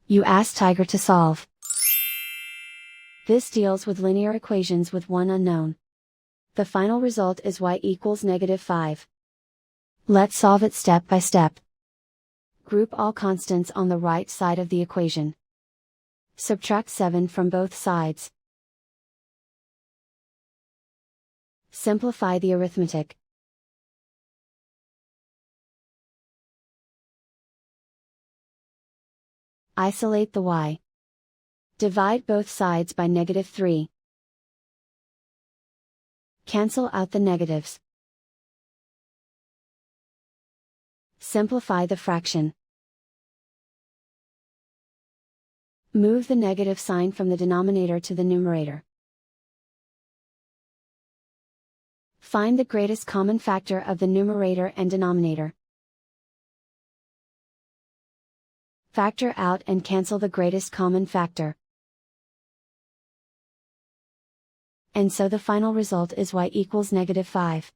You ask Tiger to solve. This deals with linear equations with one unknown. The final result is y equals -5. Let's solve it step by step. Group all constants on the right side of the equation. Subtract 7 from both sides. Simplify the arithmetic. Isolate the y. Divide both sides by -3. Cancel out the negatives. Simplify the fraction. Move the negative sign from the denominator to the numerator. Find the greatest common factor of the numerator and denominator. Factor out and cancel the greatest common factor. And so the final result is y equals -5.